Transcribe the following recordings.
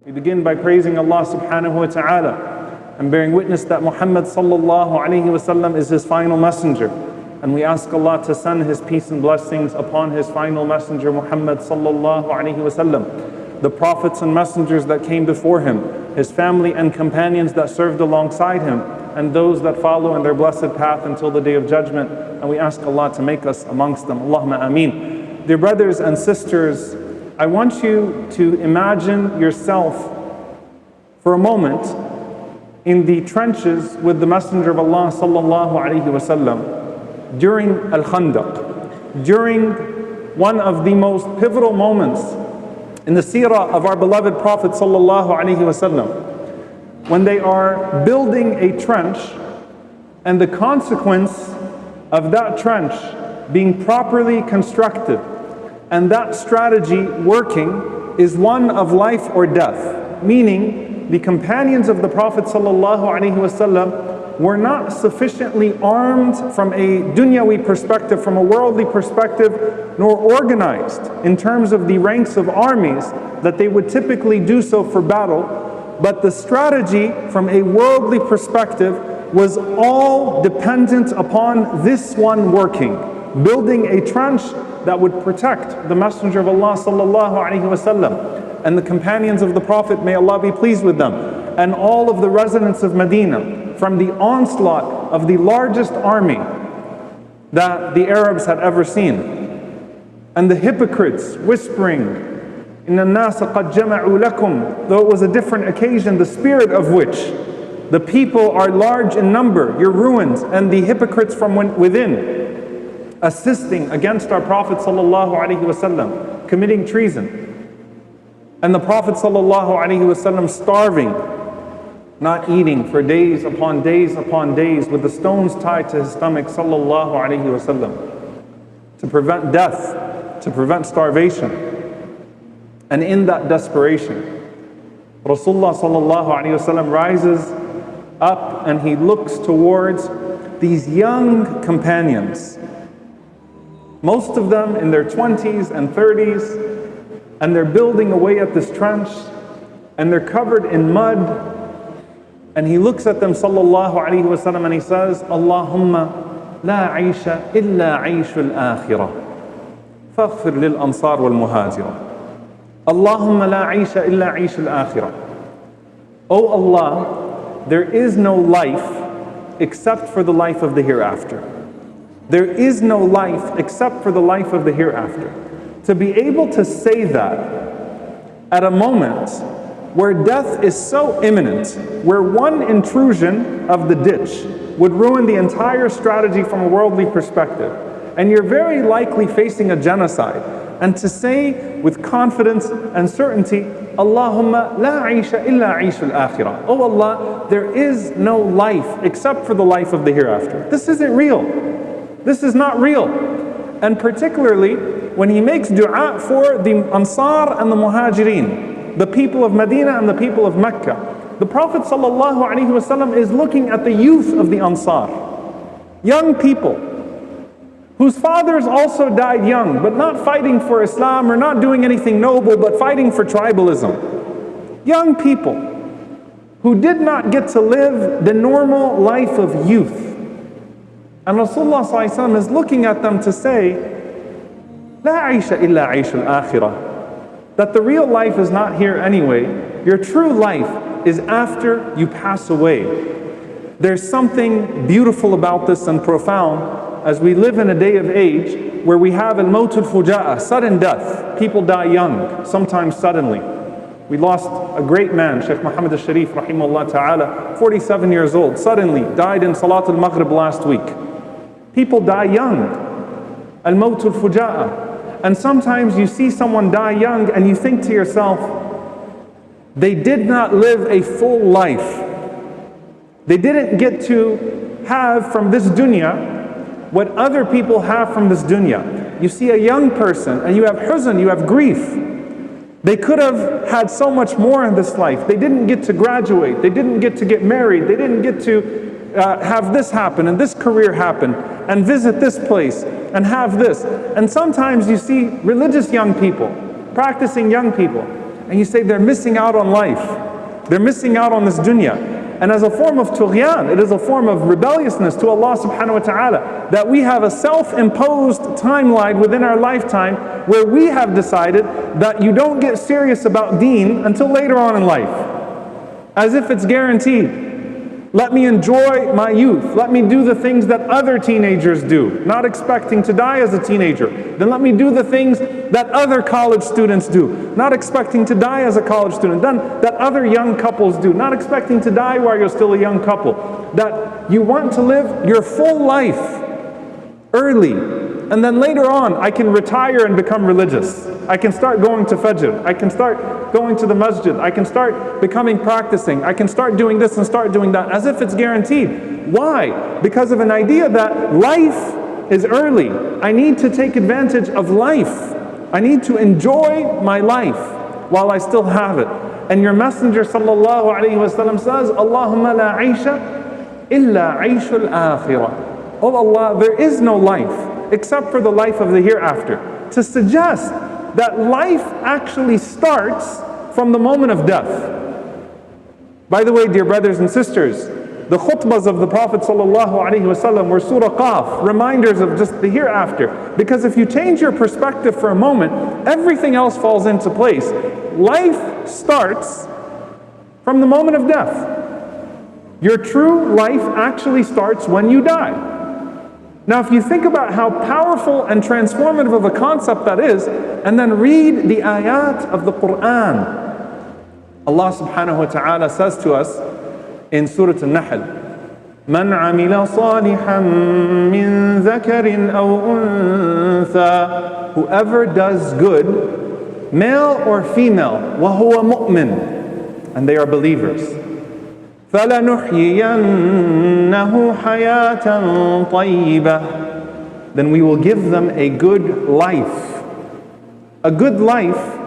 We begin by praising Allah subhanahu wa ta'ala and bearing witness that Muhammad sallallahu alayhi wasallam is his final messenger. And we ask Allah to send his peace and blessings upon his final messenger Muhammad sallallahu alayhi wasallam, the prophets and messengers that came before him, his family and companions that served alongside him, and those that follow in their blessed path until the day of judgment. And we ask Allah to make us amongst them. Allahumma ameen. Dear brothers and sisters, I want you to imagine yourself for a moment in the trenches with the Messenger of Allah sallallahu alaihi wasallam during Al-Khandaq, during one of the most pivotal moments in the seerah of our beloved Prophet sallallahu alaihi wasallam, when they are building a trench, and the consequence of that trench being properly constructed and that strategy working is one of life or death. Meaning, the companions of the Prophet ﷺ were not sufficiently armed from a dunyawi perspective, from a worldly perspective, nor organized in terms of the ranks of armies that they would typically do so for battle. But the strategy from a worldly perspective was all dependent upon this one working, building a trench that would protect the Messenger of Allah sallallahu alaihi wasallam and the companions of the Prophet, may Allah be pleased with them, and all of the residents of Medina from the onslaught of the largest army that the Arabs had ever seen. And the hypocrites whispering, "Inna an-nasa qad jama'u lakum," though it was a different occasion, the spirit of which the people are large in number, you're ruined, and the hypocrites from within assisting against our Prophet sallallahu alaihi wasallam, committing treason. And the Prophet sallallahu alaihi wasallam starving, not eating for days upon days upon days, with the stones tied to his stomach sallallahu alaihi wasallam, to prevent death, to prevent starvation. And in that desperation, Rasulullah sallallahu alaihi wasallam rises up and he looks towards these young companions, most of them in their 20s and 30s, and they're building away at this trench, and they're covered in mud. And he looks at them sallallahu alaihi wasallam and he says, "Allahumma la aisha illa aishul akhirah, faghfir lil ansar wal muhajirah. Allahumma la aisha illa aishul akhirah." Oh Allah, there is no life except for the life of the hereafter. There is no life except for the life of the hereafter. To be able to say that at a moment where death is so imminent, where one intrusion of the ditch would ruin the entire strategy from a worldly perspective, and you're very likely facing a genocide, and to say with confidence and certainty, "Allahumma la aisha illa aishul akhirah." Oh Allah, there is no life except for the life of the hereafter. This isn't real. This is not real. And particularly when he makes dua for the Ansar and the Muhajirin, the people of Medina and the people of Mecca, the Prophet ﷺ is looking at the youth of the Ansar, young people whose fathers also died young, but not fighting for Islam or not doing anything noble, but fighting for tribalism. Young people who did not get to live the normal life of youth. And Rasulullah ﷺ is looking at them to say, "La aisha illa aishul akhirah," that the real life is not here anyway. Your true life is after you pass away. There's something beautiful about this and profound as we live in a day of age where we have al-maut al-fuja'a, sudden death. People die young, sometimes suddenly. We lost a great man, Sheikh Muhammad al-Sharif rahimahullah ta'ala, 47 years old, suddenly died in Salat al-Maghrib last week. People die young, al-maut al-fuja'a. And sometimes you see someone die young and you think to yourself, they did not live a full life. They didn't get to have from this dunya what other people have from this dunya. You see a young person and you have huzn, you have grief. They could have had so much more in this life. They didn't get to graduate. They didn't get to get married. They didn't get to have this happen and this career happen and visit this place and have this. And sometimes you see religious young people, practicing young people, And you say they're missing out on life. They're missing out on this dunya. And as a form of tughyan, it is a form of rebelliousness to Allah subhanahu wa ta'ala, that we have a self-imposed timeline within our lifetime where we have decided that you don't get serious about deen until later on in life. As if it's guaranteed. Let me enjoy my youth. Let me do the things that other teenagers do, not expecting to die as a teenager. Then let me do the things that other college students do, not expecting to die as a college student. Then that other young couples do, not expecting to die while you're still a young couple. That you want to live your full life early. And then later on, I can retire and become religious. I can start going to Fajr. I can start going to the masjid. I can start becoming practicing. I can start doing this and start doing that, as if it's guaranteed. Why? Because of an idea that life is early. I need to take advantage of life. I need to enjoy my life while I still have it. And your Messenger sallallahu alayhi wa sallam says, Allahumma la aisha illa aishul akhirah. Oh Allah, there is no life except for the life of the hereafter. To suggest that life actually starts from the moment of death. By the way, dear brothers and sisters, the khutbahs of the Prophet ﷺ were Surah Qaf, reminders of just the hereafter. Because if you change your perspective for a moment, everything else falls into place. Life starts from the moment of death. Your true life actually starts when you die. Now, if you think about how powerful and transformative of a concept that is, and then read the ayat of the Quran, Allah subhanahu wa ta'ala says to us in Surah Al-Nahl, مَنْ عَمِلَ صَالِحًا مِّن ذَكَرٍ أَوْ أُنثَى. Whoever does good, male or female, وَهُوَ مُؤْمِن, and they are believers. فَلَنُحْيِيَنَّهُ حَيَاةً طَيِّبَةً. Then we will give them a good life. A good life,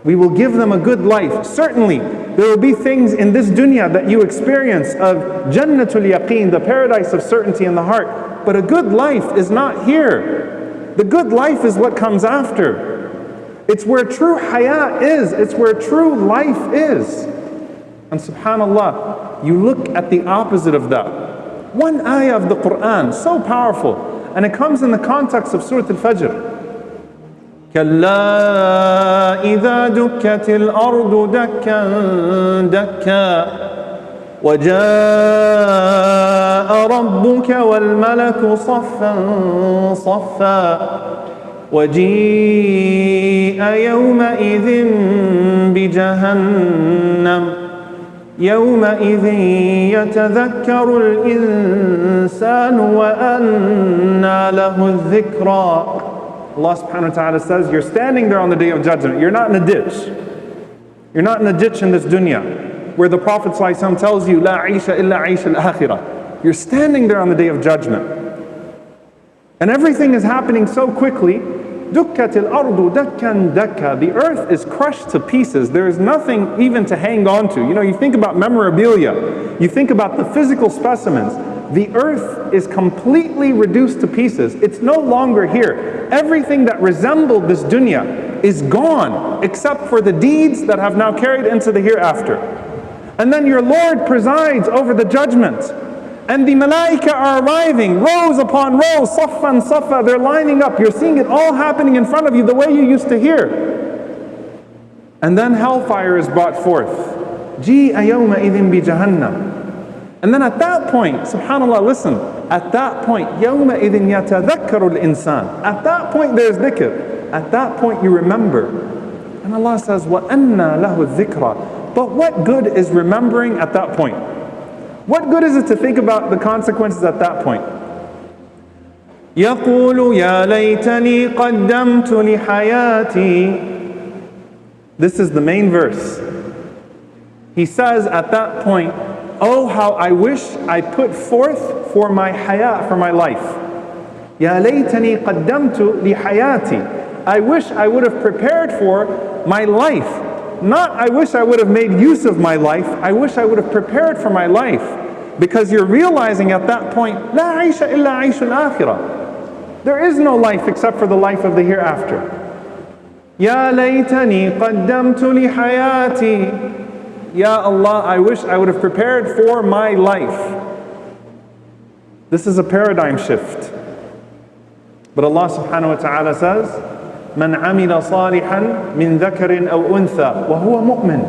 we will give them a good life. Certainly, there will be things in this dunya that you experience of Jannatul Yaqeen, the paradise of certainty in the heart. But a good life is not here. The good life is what comes after. It's where true hayat is. It's where true life is. And subhanAllah, you look at the opposite of that. One ayah of the Quran, so powerful, and it comes in the context of Surah Al-Fajr. كَلَّا إِذَا دُكَّتِ الْأَرْضُ دَكًّا دَكًّا وَجَاءَ رَبُّكَ وَالْمَلَكُ صَفًّا صَفًّا وَجِيءَ يَوْمَئِذٍ بِجَهَنَّمَ يومئذ يتذكر الإنسان وأنى له الذكرى. Allah subhanahu wa ta'ala says, you're standing there on the day of judgment. You're not in a ditch. You're not in a ditch in this dunya where the Prophet ﷺ tells you, La aisha illa aisha al-akhirah. You're standing there on the day of judgment. And everything is happening so quickly. دُكَّتِ الْأَرْضُ دَكًّا دَكًّا. The earth is crushed to pieces. There is nothing even to hang on to. You know, you think about memorabilia. You think about the physical specimens. The earth is completely reduced to pieces. It's no longer here. Everything that resembled this dunya is gone, except for the deeds that have now carried into the hereafter. And then your Lord presides over the judgment. And the malaika are arriving, rows upon rows, saffan saffa, they're lining up. You're seeing it all happening in front of you the way you used to hear. And then hellfire is brought forth. Ji'a yawma'idhin bi jahannam. And then at that point, subhanAllah, listen, at that point, yawma'idhin yatadhakkaru al-insan. At that point there's dhikr. At that point you remember. And Allah says, وَأَنَّى لَهُ الذِّكْرَى. But what good is remembering at that point? What good is it to think about the consequences at that point? يَقُولُ يَا لَيْتَنِي قَدَّمْتُ لِحَيَاتِي. This is the main verse. He says at that point, oh, how I wish I put forth for my hayat, for my life. يَا لَيْتَنِي قَدَّمْتُ لِحَيَاتِي. I wish I would have prepared for my life. Not I wish I would have made use of my life. I wish I would have prepared for my life. Because you're realizing at that point, La aisha illa aisha al-akhirah. There is no life except for the life of the hereafter. Ya laytani qaddamtu li hayati. Ya Allah, I wish I would have prepared for my life. This is a paradigm shift. But Allah subhanahu wa ta'ala says, من عمل صالحا من ذكر أو أنثى وهو مؤمن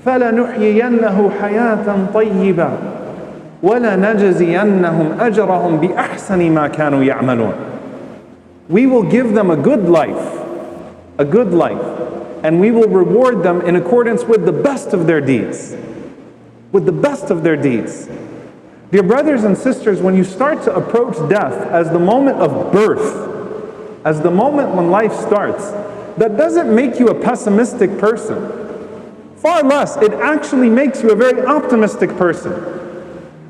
فلنحيينه حياة طيبة وَلَنَجْزِيَنَّهُمْ أَجْرَهُمْ بِأَحْسَنِ مَا كَانُوا يَعْمَلُونَ. We will give them a good life, and we will reward them in accordance with the best of their deeds. With the best of their deeds. Dear brothers and sisters, when you start to approach death as the moment of birth, as the moment when life starts, that doesn't make you a pessimistic person. Far less, it actually makes you a very optimistic person.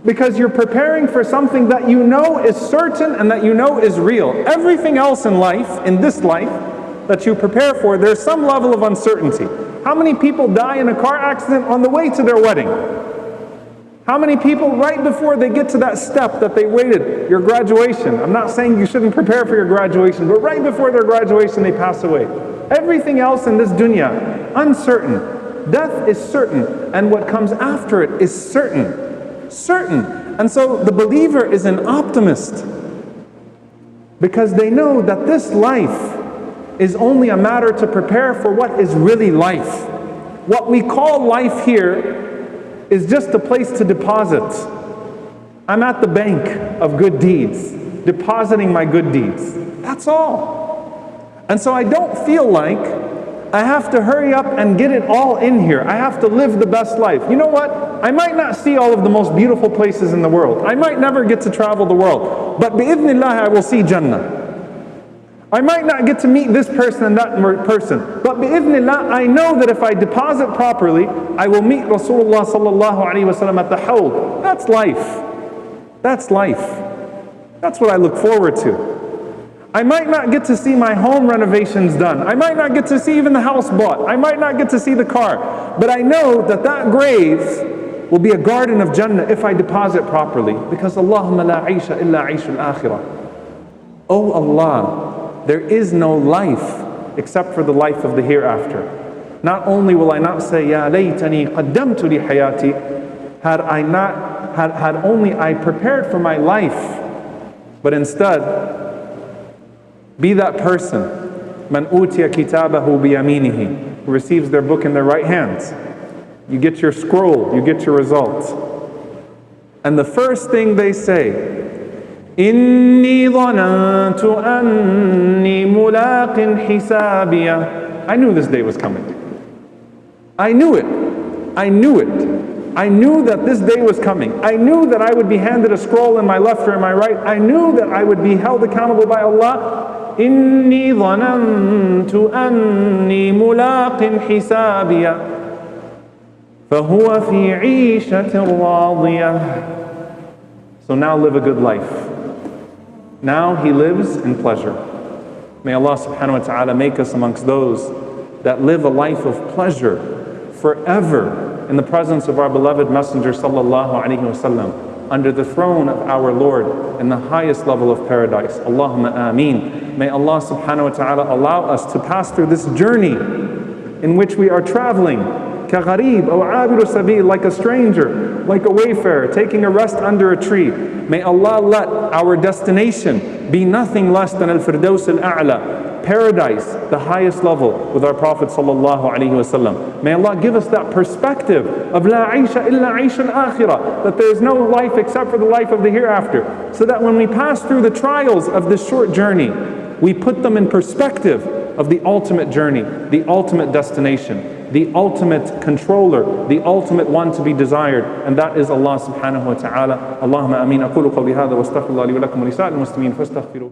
Because you're preparing for something that you know is certain and that you know is real. Everything else in life, in this life, that you prepare for, there's some level of uncertainty. How many people die in a car accident on the way to their wedding? How many people right before they get to that step that they waited, your graduation? I'm not saying you shouldn't prepare for your graduation, but right before their graduation they pass away. Everything else in this dunya, uncertain. Death is certain, and what comes after it is certain. And so the believer is an optimist because they know that this life is only a matter to prepare for what is really life. What we call life here is just a place to deposit. I'm at the bank of good deeds, depositing my good deeds. That's all. And so I don't feel like I have to hurry up and get it all in here. I have to live the best life. You know what? I might not see all of the most beautiful places in the world. I might never get to travel the world. But bi'idhnillah, I will see Jannah. I might not get to meet this person and that person. But bi'idhnillah, I know that if I deposit properly, I will meet Rasulullah sallallahu alayhi wa sallam at the Hawd. That's life. That's life. That's what I look forward to. I might not get to see my home renovations done. I might not get to see even the house bought. I might not get to see the car. But I know that that grave will be a garden of Jannah if I deposit properly. Because Allahumma la aisha illa aisha al-akhirah. Oh Allah, there is no life except for the life of the hereafter. Not only will I not say, Ya laytani qaddamtu li hayati, had only I prepared for my life, but instead, be that person, man utiya kitabahu biyaminihi, who receives their book in their right hands. You get your scroll, you get your results. And the first thing they say, Inni dhanantu anni mulaqin hisabiya. I knew this day was coming. I knew it. I knew that this day was coming. I knew that I would be handed a scroll in my left or in my right. I knew that I would be held accountable by Allah. إني ظننت أني ملاق حسابيا فهو في عيشة راضية. So now live a good life. Now he lives in pleasure. May Allah subhanahu wa ta'ala make us amongst those that live a life of pleasure forever in the presence of our beloved Messenger sallallahu alayhi wa sallam, under the throne of our Lord in the highest level of paradise. Allahumma ameen. May Allah subhanahu wa ta'ala allow us to pass through this journey in which we are traveling, كَغَرِيب أو عابر سبيل, like a stranger, like a wayfarer, taking a rest under a tree. May Allah let our destination be nothing less than al-firdaus al-a'la, paradise, the highest level, with our Prophet sallallahu alaihi wasallam. May Allah give us that perspective of la aisha illa aisha al-akhirah, that there is no life except for the life of the hereafter, so that when we pass through the trials of this short journey, we put them in perspective of the ultimate journey, the ultimate destination, the ultimate controller, the ultimate one to be desired, and that is Allah subhanahu wa ta'ala. Allahumma ameen. Aqulu qawli hadha wa astaghfirullah li wa lakum wa lisa'il muslimin fastaghfiruh.